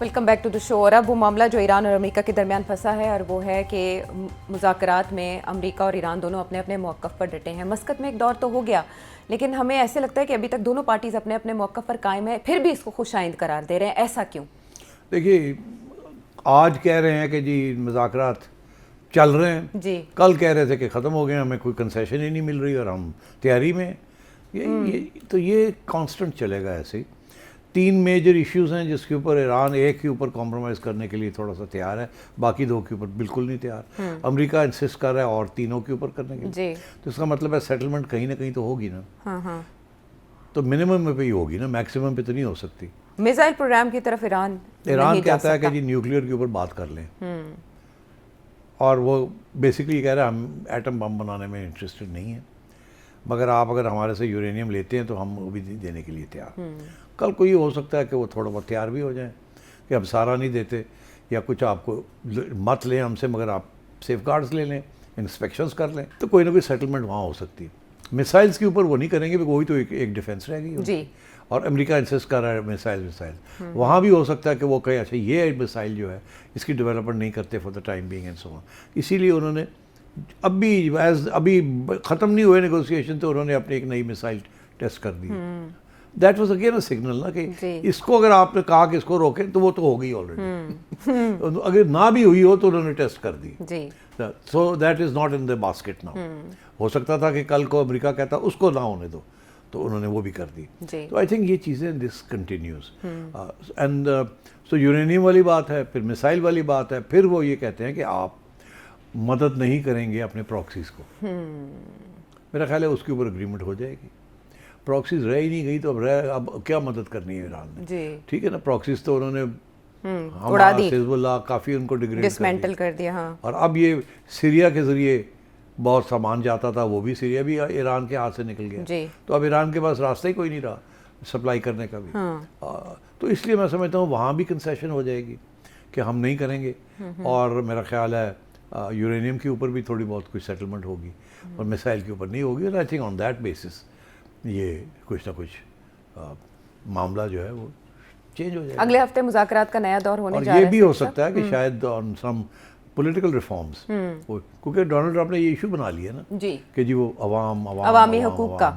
Welcome back to the شو. اور اب وہ معاملہ جو ایران اور امریکہ کے درمیان پھنسا ہے اور وہ ہے کہ مذاکرات میں امریکہ اور ایران دونوں اپنے اپنے موقف پر ڈٹے ہیں. مسقط میں ایک دور تو ہو گیا لیکن ہمیں ایسے لگتا ہے کہ ابھی تک دونوں پارٹیز اپنے اپنے موقف پر قائم ہیں, پھر بھی اس کو خوش آئند قرار دے رہے ہیں. ایسا کیوں؟ دیکھیے آج کہہ رہے ہیں کہ جی مذاکرات چل رہے ہیں, جی کل کہہ رہے تھے کہ ختم ہو گئے, ہمیں کوئی کنسیشن ہی نہیں مل رہی اور ہم تیاری میں یہ کانسٹنٹ چلے گا ایسے ہی. 3 میجر ایشوز ہیں جس کے اوپر ایران ایک کے اوپر کمپرومائز کرنے کے لیے تھوڑا سا تیار ہے, باقی 2 کے اوپر بالکل نہیں تیار. امریکہ انسسٹ کر رہا ہے اور تینوں کے اوپر کرنے کے لیے, تو اس کا مطلب ہے سیٹلمنٹ کہیں نہ کہیں تو ہوگی نا. تو منیمم پہ ہی ہوگی نا, میکسیمم پہ تو نہیں ہو سکتی. میزائل پروگرام کی طرف ایران کہتا ہے کہ جی نیوکلیئر کے اوپر بات کر لیں, اور وہ بیسکلی کہہ رہا ہے ہم ایٹم بم بنانے میں انٹرسٹڈ نہیں ہیں, مگر آپ اگر ہمارے سے یورینیم لیتے ہیں تو ہم وہ بھی دینے کے لیے تیار. کل کو یہ ہو سکتا ہے کہ وہ تھوڑا بہت تیار بھی ہو جائیں کہ ہم سارا نہیں دیتے, یا کچھ آپ کو مت لیں ہم سے مگر آپ سیف گارڈز لے لیں, انسپیکشنز کر لیں, تو کوئی نہ کوئی سیٹلمنٹ وہاں ہو سکتی ہے. میسائلز کے اوپر وہ نہیں کریں گے, وہی تو ایک ڈیفینس رہ گئی جی. اور امریکہ انسسٹ کر رہا ہے میسائل وہاں بھی ہو سکتا ہے کہ وہ کہیں اچھا یہ میسائل جو ہے اس کی ڈیولپمنٹ نہیں کرتے for the time being and so on. اسی لیے انہوں نے ابھی ختم نہیں ہوئے نیگوسیشن تو انہوں نے اپنی ایک نئی میسائل ٹیسٹ کر دی. That was again a signal نا کہ اس کو اگر آپ نے کہا کہ اس کو روکیں تو وہ تو ہو گئی آلریڈی, اگر نہ بھی ہوئی ہو تو انہوں نے ٹیسٹ کر دی. So that is not in the basket now. ہو سکتا تھا کہ کل کو امریکہ کہتا اس کو نہ ہونے دو, تو انہوں نے وہ بھی کر دی. تو آئی تھنک یہ چیزیں دس کنٹینیوز. اینڈ سو یورینیم والی بات ہے, پھر میسائل والی بات ہے, پھر وہ یہ کہتے ہیں کہ آپ مدد نہیں کریں گے اپنے پراکسیز کو. میرا خیال ہے اس کے اوپر اگریمنٹ ہو جائے گی. پراکسیز رہ ہی نہیں گئی تو اب کیا مدد کرنی ہے ایران نے. ٹھیک ہے نا, پراکسیز تو انہوں نے حزب اللہ کافی ان کو ڈسمینٹل کر دیا. اور اب یہ سیریا کے ذریعے بہت سامان جاتا تھا, وہ بھی سیریا بھی ایران کے ہاتھ سے نکل گیا. تو اب ایران کے پاس راستہ ہی کوئی نہیں رہا سپلائی کرنے کا بھی. تو اس لیے میں سمجھتا ہوں وہاں بھی کنسیشن ہو جائے گی کہ ہم نہیں کریں گے. اور میرا خیال ہے یورینیم کے اوپر بھی تھوڑی بہت کچھ سیٹلمنٹ ہوگی اور میسائل کے اوپر نہیں ہوگی. اور I think on that basis یہ کچھ نہ کچھ معاملہ جو ہے وہ چینج ہو جائے گا. اگلے ہفتے مذاکرات کا نیا دور ہونے جا رہا ہے. اور یہ بھی ہو سکتا ہے کہ شاید آن سم پولیٹیکل ریفارمز, کیونکہ ڈونلڈ ٹرمپ نے یہ ایشو بنا لیا نا کہ جی وہ عوامی حقوق کا